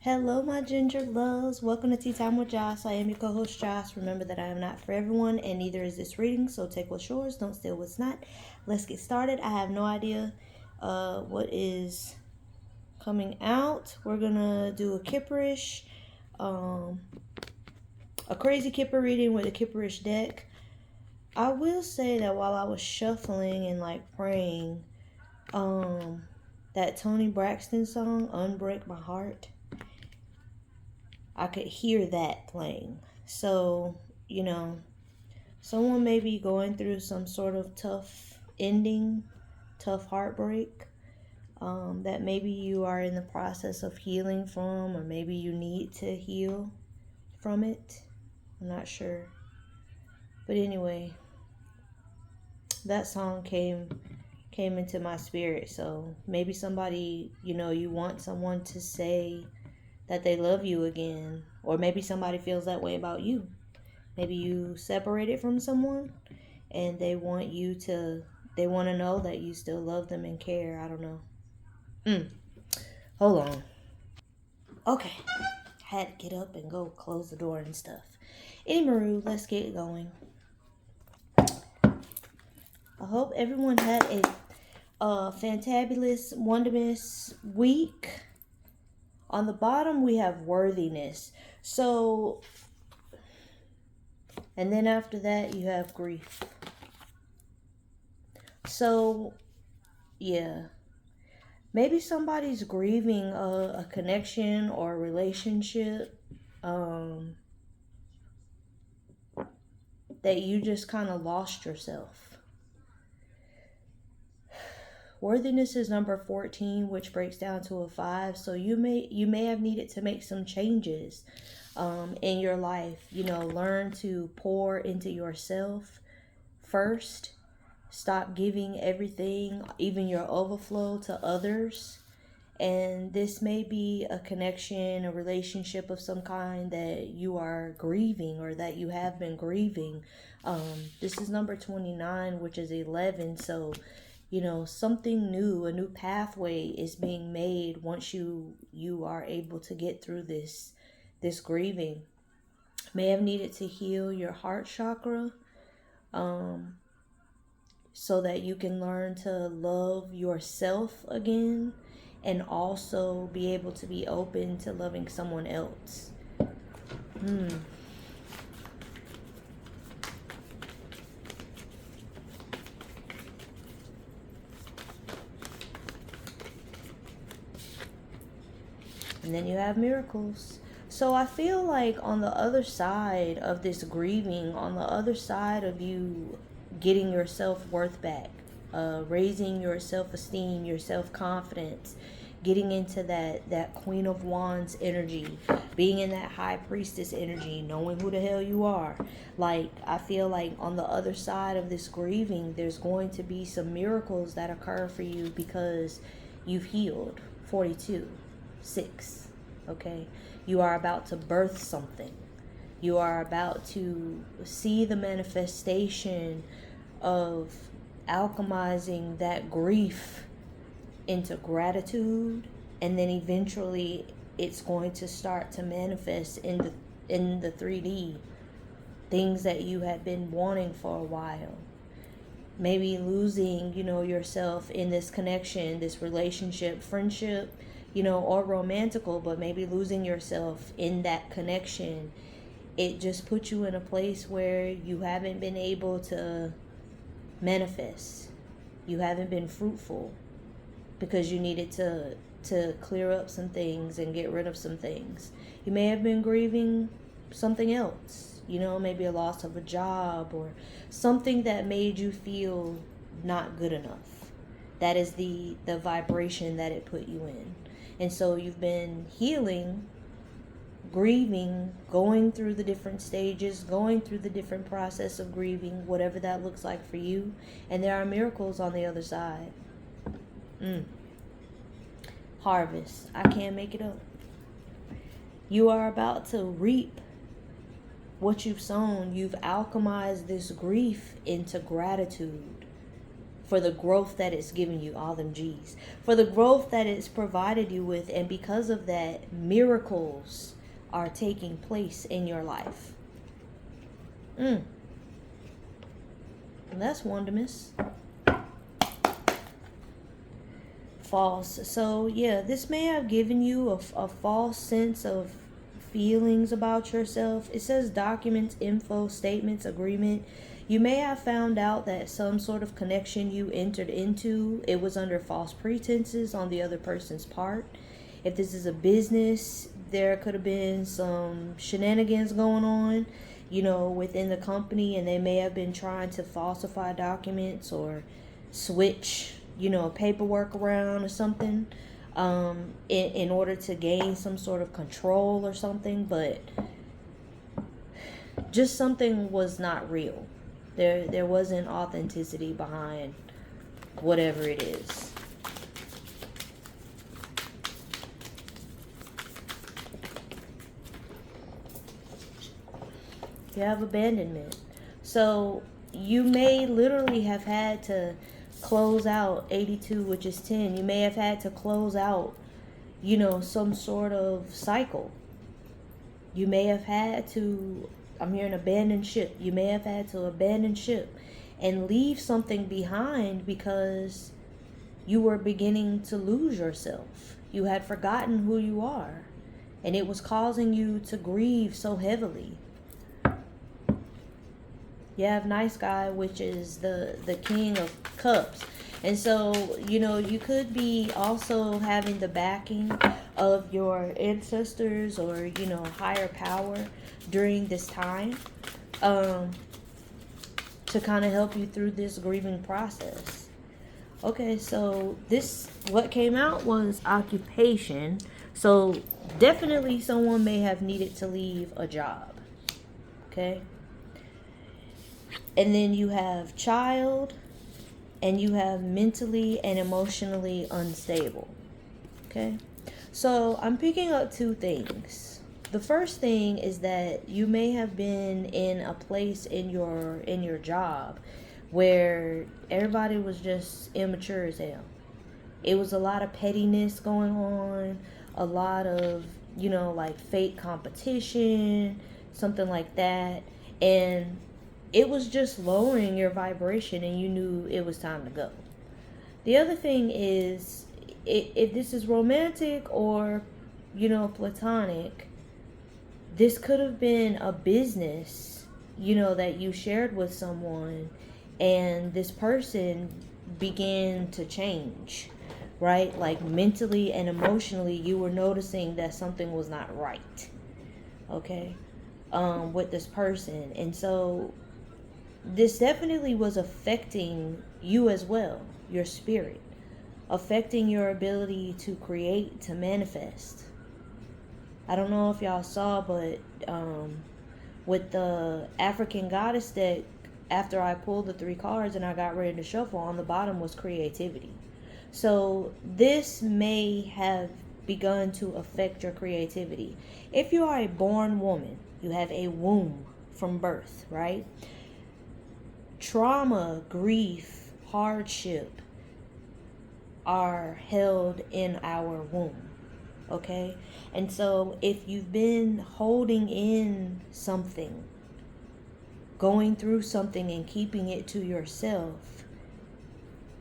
Hello, my ginger loves. Welcome to Tea Time with Joce. I am your co-host, Joce. Remember that I am not for everyone, and neither is this reading, so take what's yours, don't steal what's not. Let's get started. I have no idea what is coming out. We're going to do a Kipperish, a crazy Kipper reading with a Kipperish deck. I will say that while I was shuffling and praying, that Toni Braxton song, Unbreak My Heart, I could hear that playing. So, someone may be going through some sort of tough ending, tough heartbreak, that maybe you are in the process of healing from, or maybe you need to heal from it. I'm not sure. But anyway, that song came into my spirit. So maybe somebody, you want someone to say that they love you again, or maybe somebody feels that way about you. Maybe you separated from someone and they want to know that you still love them and care. I don't know. Hold on. Okay. Had to get up and go close the door and stuff. Anywho, let's get going. I hope everyone had a fantabulous, wonderous week. On the bottom, we have worthiness. So, and then after that, you have grief. So, yeah. Maybe somebody's grieving a connection or a relationship that you just kind of lost yourself. Worthiness is number 14, which breaks down to a 5. So you may have needed to make some changes in your life. Learn to pour into yourself first. Stop giving everything, even your overflow, to others. And this may be a connection, a relationship of some kind that you are grieving, or that you have been grieving. This is number 29, which is 11. So, something new, a new pathway is being made once you are able to get through this grieving. May have needed to heal your heart chakra, so that you can learn to love yourself again, and also be able to be open to loving someone else. And then you have miracles. So I feel like on the other side of this grieving, on the other side of you getting your self-worth back, raising your self-esteem, your self-confidence, getting into that Queen of Wands energy, being in that High Priestess energy, knowing who the hell you are. I feel like on the other side of this grieving, there's going to be some miracles that occur for you because you've healed. 42:6. Okay, you are about to birth something. You are about to see the manifestation of alchemizing that grief into gratitude, and then eventually it's going to start to manifest in the 3D, things that you have been wanting for a while. Maybe losing, yourself in this connection, this relationship, friendship, or romantical, but maybe losing yourself in that connection. It just puts you in a place where you haven't been able to manifest. You haven't been fruitful because you needed to clear up some things and get rid of some things. You may have been grieving something else, maybe a loss of a job, or something that made you feel not good enough. That is the vibration that it put you in. And so you've been healing, grieving, going through the different stages, going through the different process of grieving, whatever that looks like for you. And there are miracles on the other side. Harvest. I can't make it up. You are about to reap what you've sown. You've alchemized this grief into gratitude for the growth that it's given you, all them G's, for the growth that it's provided you with. And because of that, miracles are taking place in your life. And that's wonderous. False. So yeah, this may have given you a false sense of feelings about yourself. It says documents, info, statements, agreement. You may have found out that some sort of connection you entered into, it was under false pretenses on the other person's part. If this is a business, there could have been some shenanigans going on, within the company, and they may have been trying to falsify documents or switch, paperwork around or something, in order to gain some sort of control or something. But just something was not real. There wasn't authenticity behind whatever it is. You have abandonment. So you may literally have had to close out 82, which is 10. You may have had to close out, some sort of cycle. You may have had to, I'm hearing abandon ship. You may have had to abandon ship and leave something behind because you were beginning to lose yourself. You had forgotten who you are, and it was causing you to grieve so heavily. You have nice guy, which is the king of cups. And so, you could be also having the backing of your ancestors or, higher power during this time, to kind of help you through this grieving process. Okay, so what came out was occupation. So definitely someone may have needed to leave a job. Okay. And then you have child, and you have mentally and emotionally unstable. Okay? So I'm picking up two things. The first thing is that you may have been in a place in your job where everybody was just immature as hell. It was a lot of pettiness going on, a lot of, like fake competition, something like that. And it was just lowering your vibration, and you knew it was time to go. The other thing is, if this is romantic or, platonic, this could have been a business, that you shared with someone, and this person began to change, right? Like mentally and emotionally, you were noticing that something was not right, okay, with this person. And so this definitely was affecting you as well, your spirit, affecting your ability to create, to manifest. I don't know if y'all saw, but with the African goddess deck, after I pulled the 3 cards and I got ready to shuffle, on the bottom was creativity. So this may have begun to affect your creativity. If you are a born woman, you have a womb from birth, right? Trauma, grief, hardship are held in our womb, okay? And so if you've been holding in something, going through something and keeping it to yourself,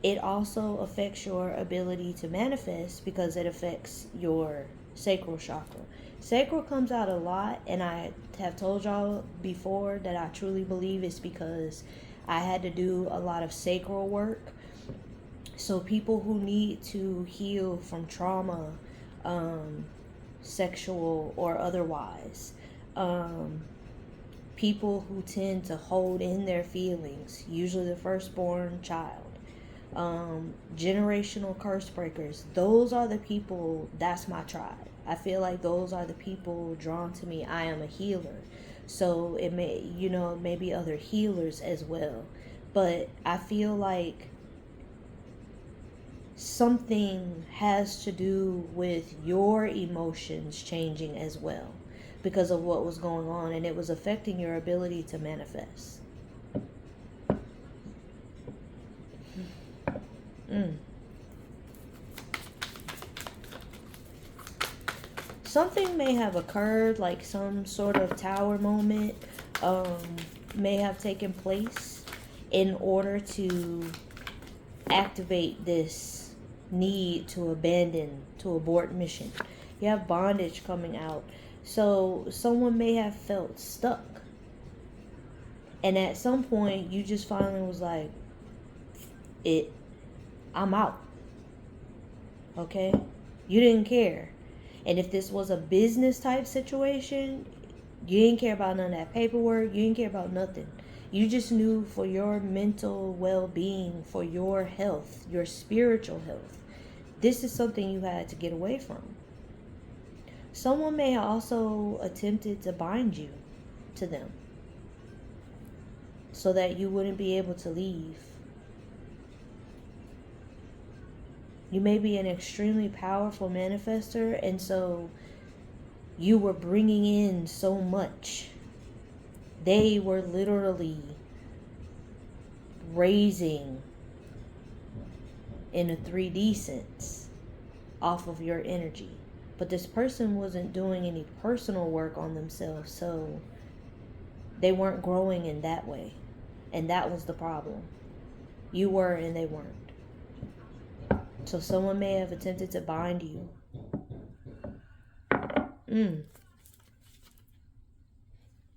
it also affects your ability to manifest, because it affects your sacral chakra. Sacral comes out a lot, and I have told y'all before that I truly believe it's because I had to do a lot of sacral work. So people who need to heal from trauma, sexual or otherwise, people who tend to hold in their feelings, usually the firstborn child, generational curse breakers, those are the people, that's my tribe. I feel like those are the people drawn to me. I am a healer. So it may, maybe other healers as well. But I feel like something has to do with your emotions changing as well because of what was going on, and it was affecting your ability to manifest. Mm. Something may have occurred, like some sort of tower moment um, may have taken place in order to activate this need to abandon, to abort mission. You have bondage coming out. So someone may have felt stuck. And at some point you just finally was like, I'm out. Okay? You didn't care. And if this was a business type situation, you didn't care about none of that paperwork. You didn't care about nothing. You just knew for your mental well-being, for your health, your spiritual health, this is something you had to get away from. Someone may have also attempted to bind you to them so that you wouldn't be able to leave. You may be an extremely powerful manifester, and so you were bringing in so much. They were literally raising in a 3D sense off of your energy. But this person wasn't doing any personal work on themselves, so they weren't growing in that way. And that was the problem. You were and they weren't. So someone may have attempted to bind you.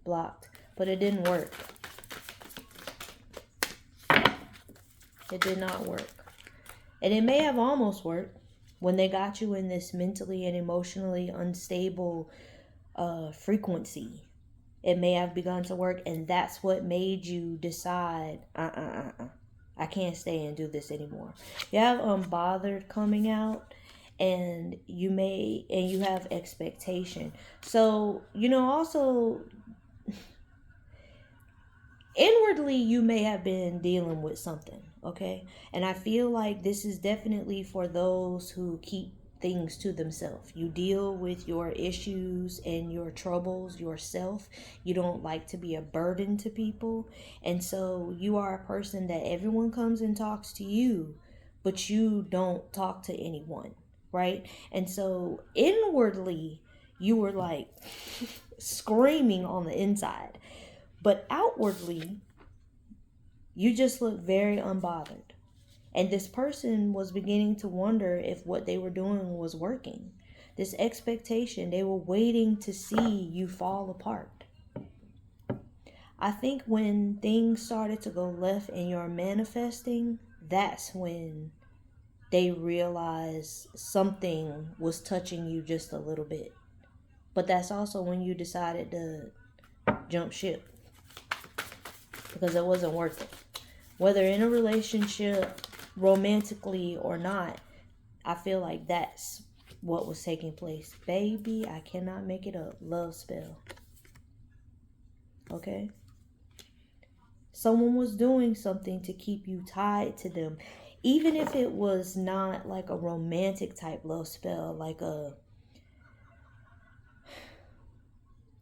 Blocked. But it didn't work. It did not work. And it may have almost worked when they got you in this mentally and emotionally unstable frequency. It may have begun to work, and that's what made you decide, I can't stay and do this anymore. You have unbothered coming out, and you have expectation. So, also inwardly you may have been dealing with something, okay? And I feel like this is definitely for those who keep things to themselves. You deal with your issues and your troubles yourself. You don't like to be a burden to people. And so you are a person that everyone comes and talks to you, but you don't talk to anyone, right? And so inwardly you were like screaming on the inside. But outwardly, you just look very unbothered. And this person was beginning to wonder if what they were doing was working. This expectation, they were waiting to see you fall apart. I think when things started to go left and you're manifesting, that's when they realized something was touching you just a little bit. But that's also when you decided to jump ship, because it wasn't working. Whether in a relationship, romantically or not, I feel like that's what was taking place. Baby, I cannot make it up. Love spell. Okay? Someone was doing something to keep you tied to them. Even if it was not like a romantic type love spell, like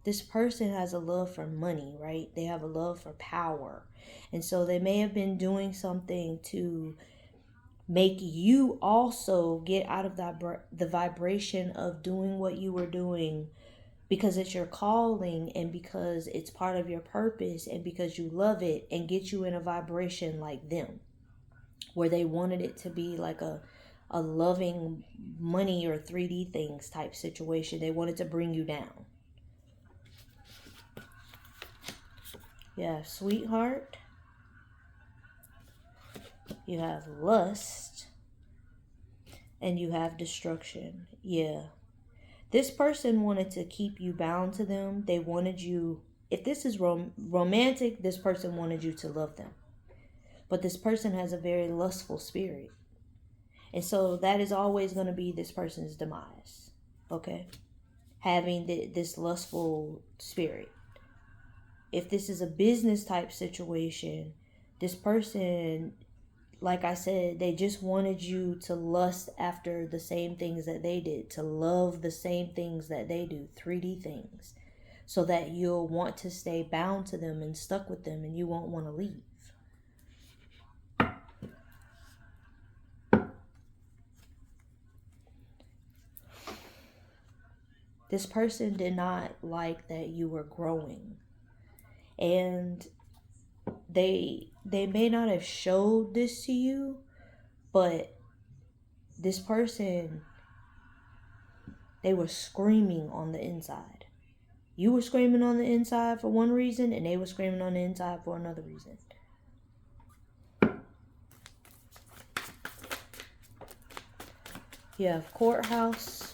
this person has a love for money, right? They have a love for power. And so they may have been doing something to make you also get out of the vibration of doing what you were doing, because it's your calling and because it's part of your purpose and because you love it, and get you in a vibration like them, where they wanted it to be like a loving money or 3D things type situation. They wanted to bring you down. Yeah, sweetheart. You have lust. And you have destruction. Yeah. This person wanted to keep you bound to them. They wanted you, if this is romantic, this person wanted you to love them. But this person has a very lustful spirit. And so that is always going to be this person's demise. Okay? Having this lustful spirit. If this is a business type situation, this person, like I said, they just wanted you to lust after the same things that they did, to love the same things that they do, 3D things, so that you'll want to stay bound to them and stuck with them, and you won't want to leave. This person did not like that you were growing. And they may not have showed this to you, but this person, they were screaming on the inside. You were screaming on the inside for one reason, and they were screaming on the inside for another reason. You have courthouse.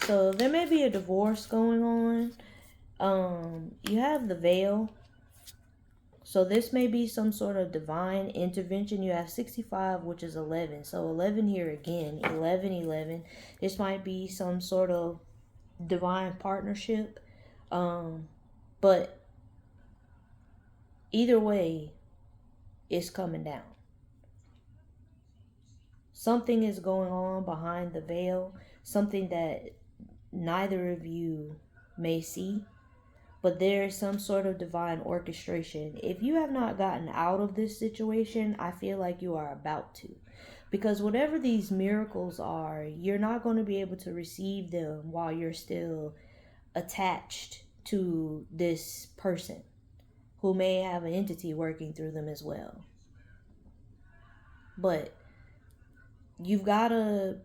So there may be a divorce going on. You have the veil. So this may be some sort of divine intervention. You have 65, which is 11. So 11 here again, 11, 11. This might be some sort of divine partnership. But either way, it's coming down. Something is going on behind the veil. Something that neither of you may see. But there is some sort of divine orchestration. If you have not gotten out of this situation, I feel like you are about to. Because whatever these miracles are, you're not going to be able to receive them while you're still attached to this person who may have an entity working through them as well. But you've got to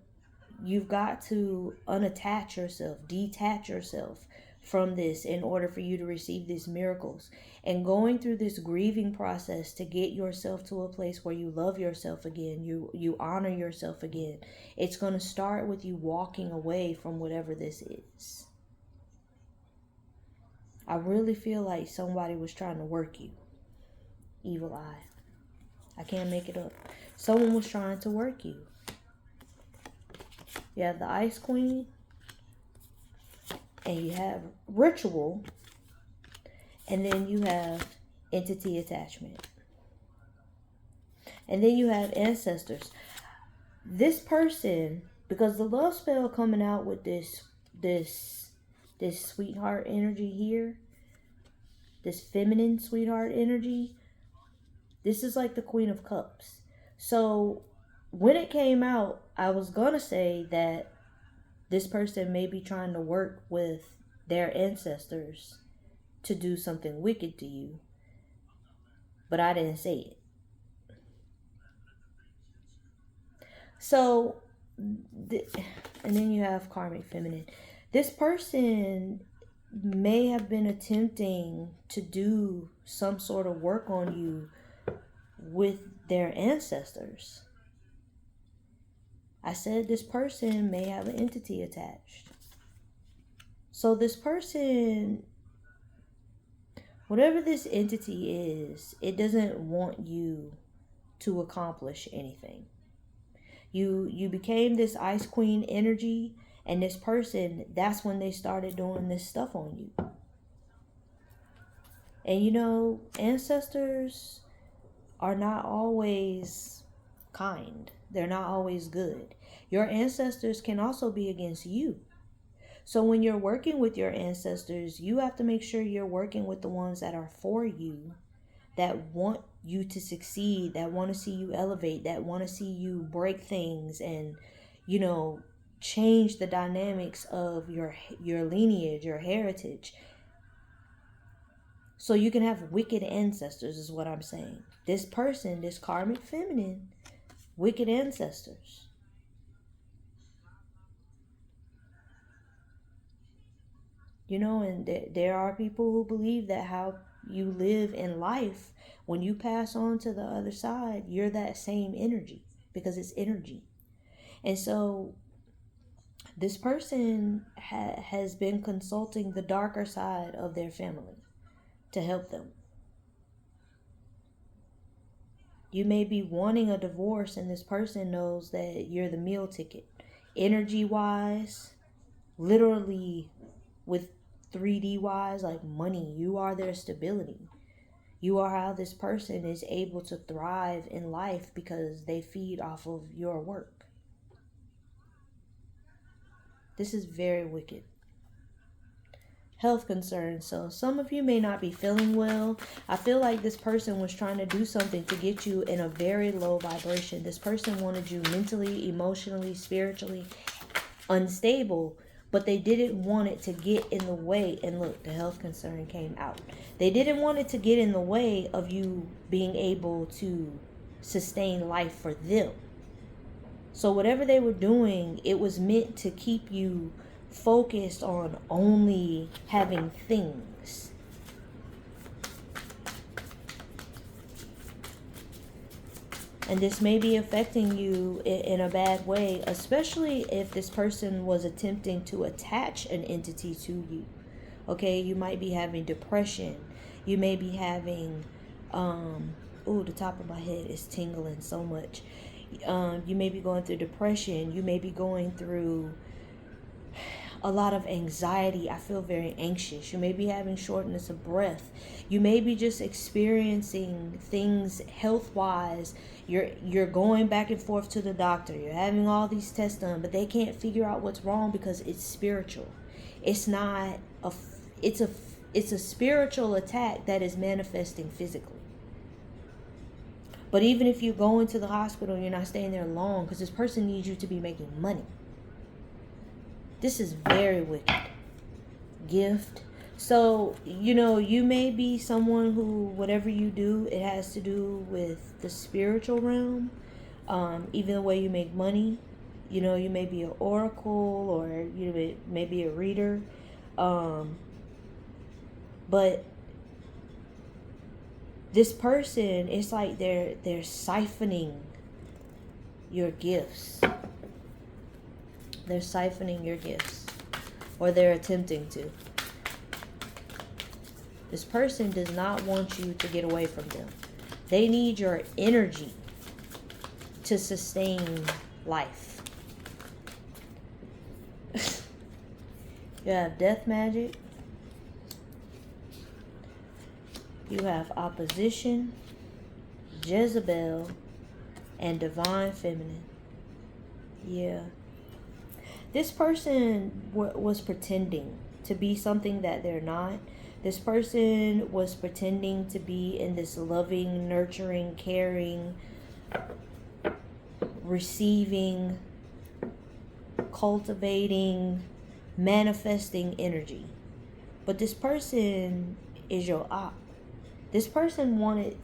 unattach yourself, detach yourself from this in order for you to receive these miracles. And going through this grieving process to get yourself to a place where you love yourself again, you honor yourself again. It's going to start with you walking away from whatever this is. I really feel like somebody was trying to work you. Evil eye. I can't make it up. Someone was trying to work you. You have the Ice Queen. And you have ritual. And then you have entity attachment. And then you have ancestors. This person, because the love spell coming out with this sweetheart energy here, this feminine sweetheart energy, this is like the Queen of Cups. So when it came out, I was gonna say that this person may be trying to work with their ancestors to do something wicked to you, but I didn't say it. So, and then you have karmic feminine. This person may have been attempting to do some sort of work on you with their ancestors. I said this person may have an entity attached. So this person, whatever this entity is, it doesn't want you to accomplish anything. You became this Ice Queen energy, and this person, that's when they started doing this stuff on you. And you know, ancestors are not always kind. They're not always good. Your ancestors can also be against you. So when you're working with your ancestors, you have to make sure you're working with the ones that are for you, that want you to succeed, that want to see you elevate, that want to see you break things and, you know, change the dynamics of your lineage, your heritage. So you can have wicked ancestors is what I'm saying. This person, this karmic feminine, wicked ancestors. You know, and there are people who believe that how you live in life, when you pass on to the other side, you're that same energy because it's energy. And so this person has been consulting the darker side of their family to help them. You may be wanting a divorce, and this person knows that you're the meal ticket. Energy-wise, literally with 3D-wise, like money, you are their stability. You are how this person is able to thrive in life because they feed off of your work. This is very wicked. Health concerns. So some of you may not be feeling well. I feel like this person was trying to do something to get you in a very low vibration. This person wanted you mentally, emotionally, spiritually, unstable, but they didn't want it to get in the way. And look, the health concern came out. They didn't want it to get in the way of you being able to sustain life for them. So whatever they were doing, it was meant to keep you focused on only having things. And this may be affecting you in a bad way, especially if this person was attempting to attach an entity to you. Okay, you might be having depression. You may be having, the top of my head is tingling so much. You may be going through depression. You may be going through a lot of anxiety. I feel very anxious. You may be having shortness of breath. You may be just experiencing things health-wise. You're going back and forth to the doctor. You're having all these tests done, but they can't figure out what's wrong because it's spiritual. It's not it's a spiritual attack that is manifesting physically. But even if you go into the hospital, you're not staying there long because this person needs you to be making money. This is very wicked. Gift. So, you may be someone who, whatever you do, it has to do with the spiritual realm. Even the way you make money. You may be an oracle, or you may be a reader. But this person, it's like they're siphoning your gifts. They're siphoning your gifts, or they're attempting to. This person does not want you to get away from them. They need your energy to sustain life. You have death magic. You have opposition, Jezebel, and divine feminine. Yeah. This person was pretending to be something that they're not. This person was pretending to be in this loving, nurturing, caring, receiving, cultivating, manifesting energy. But this person is your op. This person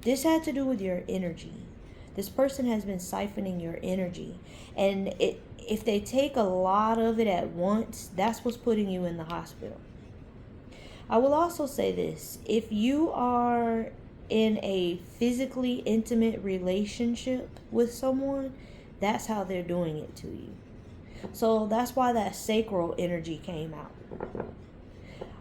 this had to do with your energy. This person has been siphoning your energy. And if they take a lot of it at once, that's what's putting you in the hospital. I will also say this. If you are in a physically intimate relationship with someone, that's how they're doing it to you. So that's why that sacral energy came out.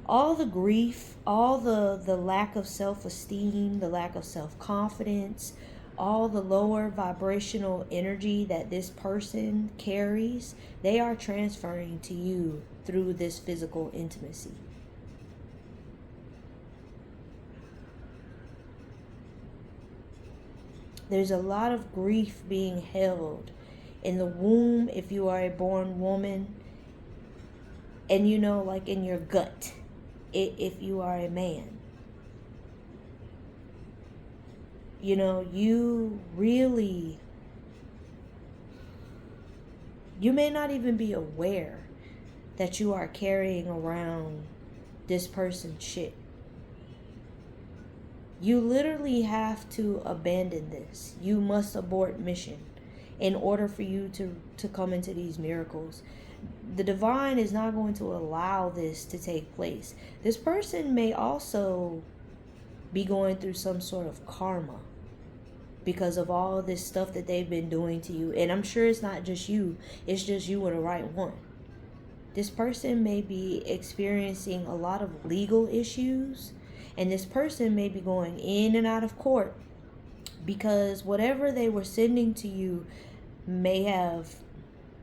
All the grief, all the lack of self-esteem, the lack of self-confidence, all the lower vibrational energy that this person carries, they are transferring to you through this physical intimacy. There's a lot of grief being held in the womb if you are a born woman, and like in your gut if you are a man. You may not even be aware that you are carrying around this person's shit. You literally have to abandon this. You must abort mission in order for you to come into these miracles. The divine is not going to allow this to take place. This person may also be going through some sort of karma because of all this stuff that they've been doing to you. And I'm sure it's not just you. It's just you and the right one. This person may be experiencing a lot of legal issues. And this person may be going in and out of court because whatever they were sending to you may have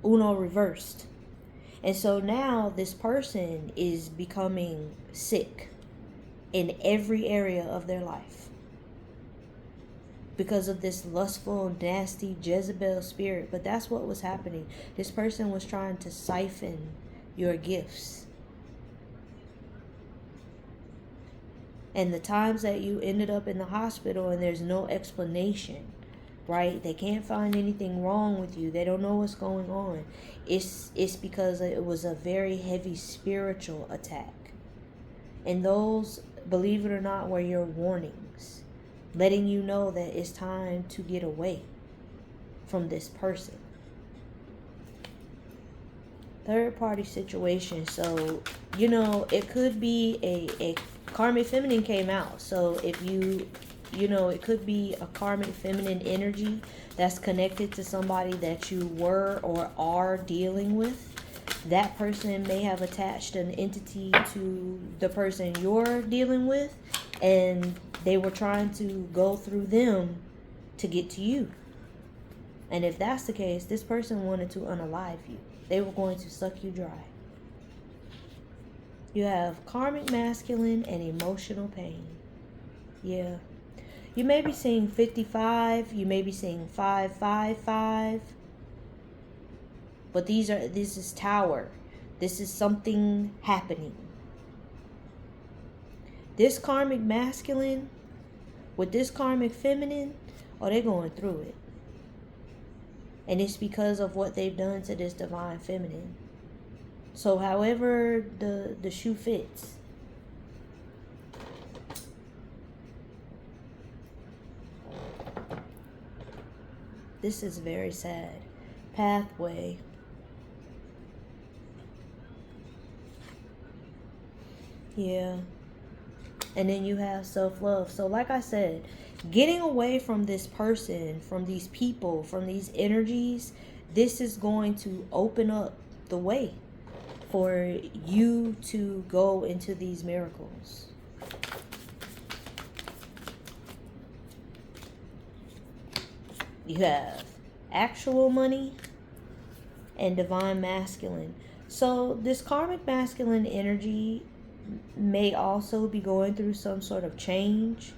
Uno reversed. And so now this person is becoming sick in every area of their life because of this lustful, nasty Jezebel spirit. But that's what was happening. This person was trying to siphon your gifts. And the times that you ended up in the hospital and there's no explanation right? They can't find anything wrong with you. They don't know what's going on. It's because it was a very heavy spiritual attack. And those, believe it or not, were your warnings, letting you know that it's time to get away from this person. Third party situation. So, it could be a karmic feminine came out. So if it could be a karmic feminine energy that's connected to somebody that you were or are dealing with. That person may have attached an entity to the person you're dealing with, and they were trying to go through them to get to you. And if that's the case, this person wanted to unalive you. They were going to suck you dry. You have karmic masculine and emotional pain. Yeah. You may be seeing 55. You may be seeing 555. But this is tower. This is something happening. This karmic masculine with this karmic feminine, they're going through it. And it's because of what they've done to this divine feminine. So however the shoe fits. This is very sad. Pathway. Yeah. And then you have self-love. So like I said, getting away from this person, from these people, from these energies, this is going to open up the way for you to go into these miracles. You have actual money and divine masculine. So this karmic masculine energy may also be going through some sort of change.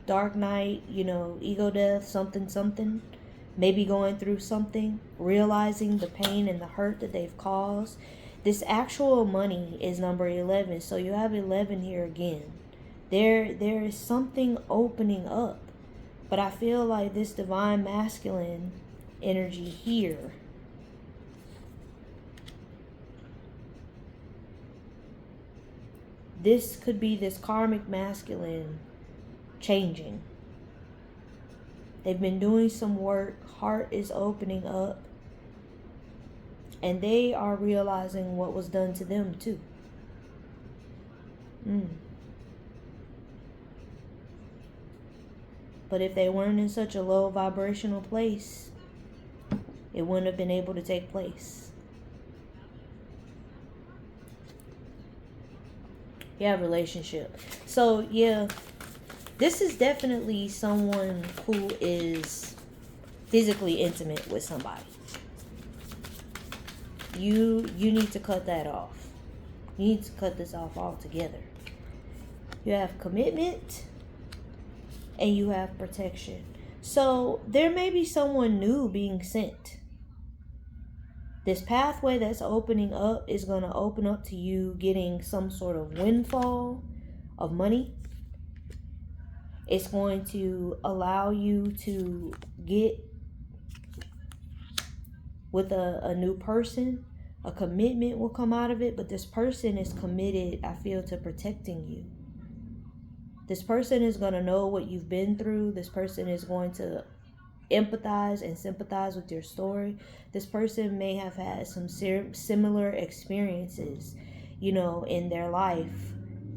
Dark night, ego death, something. Maybe going through something, realizing the pain and the hurt that they've caused. This actual money is number 11. So you have 11 here again. There is something opening up. But I feel like this divine masculine energy here, this could be this karmic masculine changing. They've been doing some work. Heart is opening up. And they are realizing what was done to them too. But if they weren't in such a low vibrational place, it wouldn't have been able to take place. You have relationship. So yeah, this is definitely someone who is physically intimate with somebody. You need to cut that off. You need to cut this off altogether. You have commitment and you have protection. So there may be someone new being sent. This pathway that's opening up is going to open up to you getting some sort of windfall of money. It's going to allow you to get with a new person. A commitment will come out of it, but this person is committed, I feel, to protecting you. This person is going to know what you've been through. This person is going to empathize and sympathize with your story. This person may have had some similar experiences, in their life.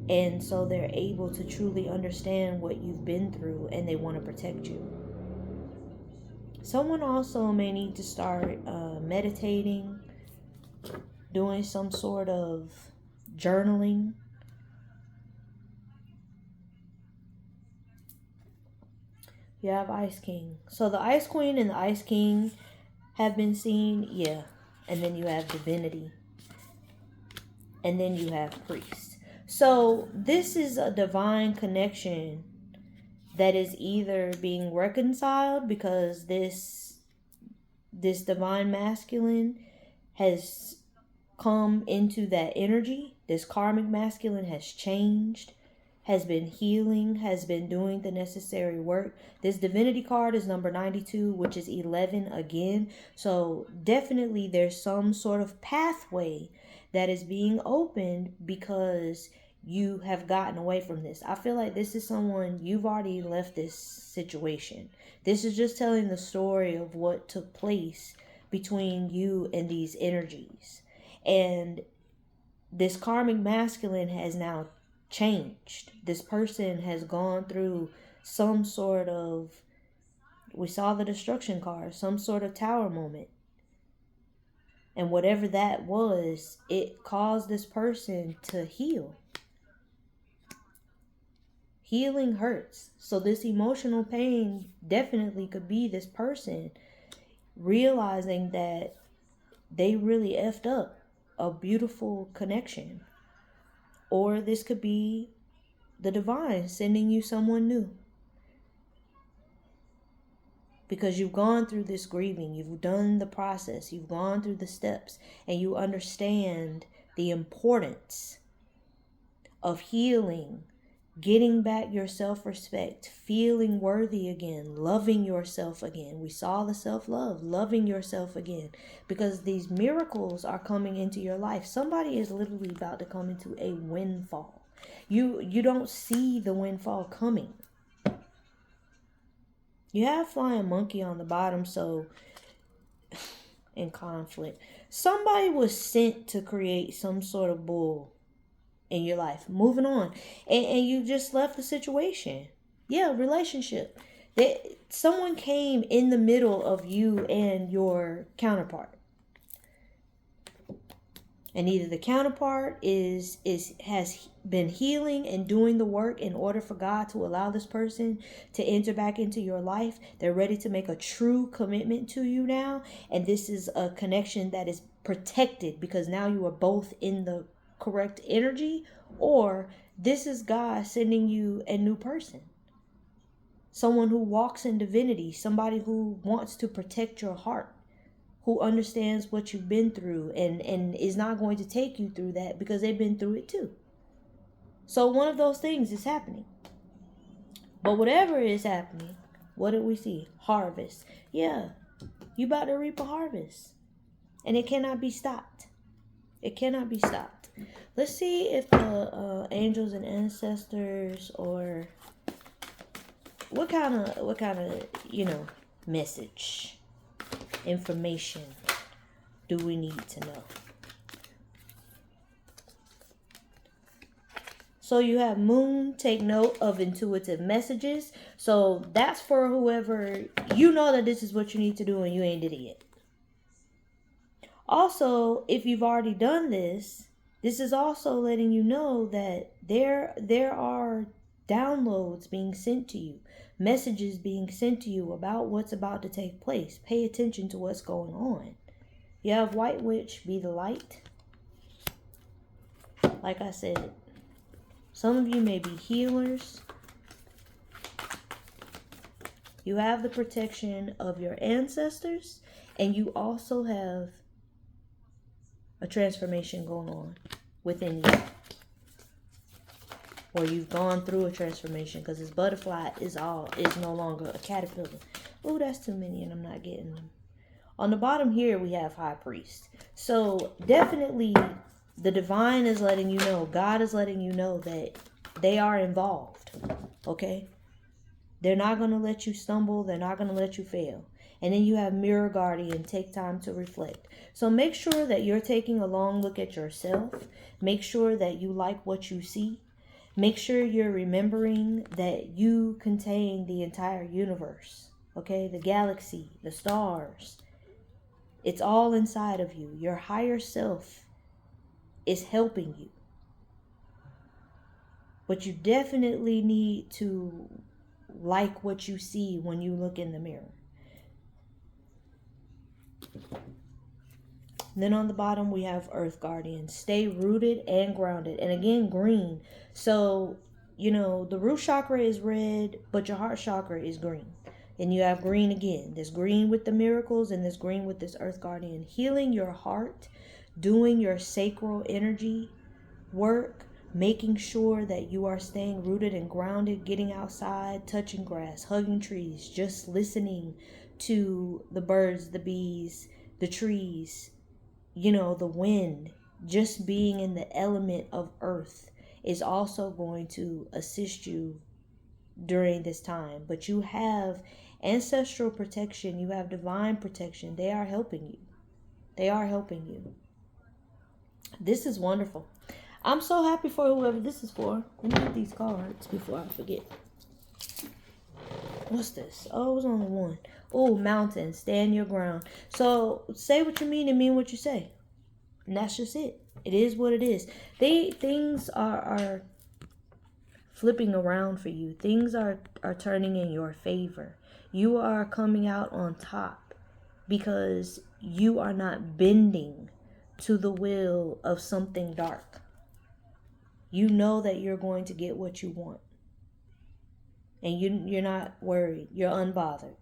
And so they're able to truly understand what you've been through and they want to protect you. Someone also may need to start meditating, doing some sort of journaling. You have Ice King. So the Ice Queen and the Ice King have been seen, yeah. And then you have Divinity. And then you have Priest. So this is a divine connection that is either being reconciled because this divine masculine has come into that energy. This karmic masculine has changed, has been healing, has been doing the necessary work. This divinity card is number 92, which is 11 again. So definitely there's some sort of pathway that is being opened because you have gotten away from this. I feel like this is someone, you've already left this situation. This is just telling the story of what took place between you and these energies. And this karmic masculine has now changed. This person has gone through some sort of, we saw the destruction card, some sort of tower moment. And whatever that was, it caused this person to heal. Healing hurts. So this emotional pain definitely could be this person realizing that they really effed up a beautiful connection. Or this could be the divine sending you someone new. Because you've gone through this grieving, you've done the process, you've gone through the steps, and you understand the importance of healing, getting back your self-respect, feeling worthy again, loving yourself again. We saw the self-love, loving yourself again, because these miracles are coming into your life. Somebody is literally about to come into a windfall. You don't see the windfall coming. You have flying monkey on the bottom, so in conflict. Somebody was sent to create some sort of bull in your life. Moving on. And you just left the situation. Yeah, relationship. Someone came in the middle of you and your counterpart. And either the counterpart has been healing and doing the work in order for God to allow this person to enter back into your life. They're ready to make a true commitment to you now. And this is a connection that is protected because now you are both in the correct energy. Or this is God sending you a new person. Someone who walks in divinity. Somebody who wants to protect your heart. Who understands what you've been through and is not going to take you through that because they've been through it too. So one of those things is happening. But whatever is happening, what did we see? Harvest. Yeah, you about to reap a harvest. And it cannot be stopped. It cannot be stopped. Let's see if the angels and ancestors or what kind of, message, information do we need to know? So you have moon, take note of intuitive messages. So that's for whoever, you know that this is what you need to do and you ain't did it yet. Also, if you've already done this, this is also letting you know that there are downloads being sent to you, messages being sent to you about what's about to take place. Pay attention to what's going on. You have White Witch, be the light. Like I said, some of you may be healers. You have the protection of your ancestors, and you also have a transformation going on within you. Or you've gone through a transformation, because this butterfly is no longer a caterpillar. Oh, that's too many and I'm not getting them. On the bottom here we have High Priest. So definitely the divine is letting you know, God is letting you know that they are involved. Okay? They're not going to let you stumble. They're not going to let you fail. And then you have Mirror Guardian, take time to reflect. So make sure that you're taking a long look at yourself. Make sure that you like what you see. Make sure you're remembering that you contain the entire universe. Okay? The galaxy, the stars. It's all inside of you. Your higher self is helping you. But you definitely need to like what you see when you look in the mirror. Then on the bottom we have Earth Guardian. Stay rooted and grounded. And again, green. So, the root chakra is red, but your heart chakra is green. And you have green again. There's green with the miracles and there's green with this Earth Guardian. Healing your heart, doing your sacral energy work, making sure that you are staying rooted and grounded, getting outside, touching grass, hugging trees, just listening to the birds, the bees, the trees, the wind, just being in the element of earth is also going to assist you during this time. But you have ancestral protection, you have divine protection. They are helping you. They are helping you. This is wonderful. I'm so happy for whoever this is for. Let me get these cards before I forget. What's this? Oh, it was only one. Oh, mountain. Stand your ground. So say what you mean and mean what you say. And that's just it. It is what it is. Things are flipping around for you. Things are turning in your favor. You are coming out on top because you are not bending to the will of something dark. You know that you're going to get what you want. And you're not worried. You're unbothered.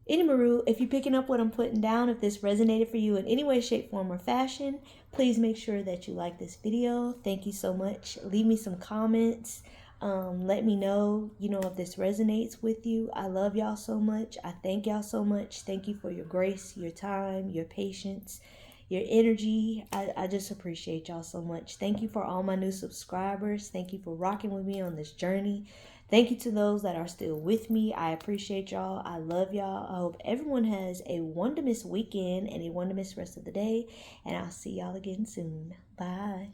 Anywho, if you're picking up what I'm putting down, if this resonated for you in any way, shape, form, or fashion, please make sure that you like this video. Thank you so much. Leave me some comments. Let me know, if this resonates with you. I love y'all so much. I thank y'all so much. Thank you for your grace, your time, your patience, your energy. I just appreciate y'all so much. Thank you for all my new subscribers. Thank you for rocking with me on this journey. Thank you to those that are still with me. I appreciate y'all. I love y'all. I hope everyone has a wonderful weekend and a wonderful rest of the day. And I'll see y'all again soon. Bye.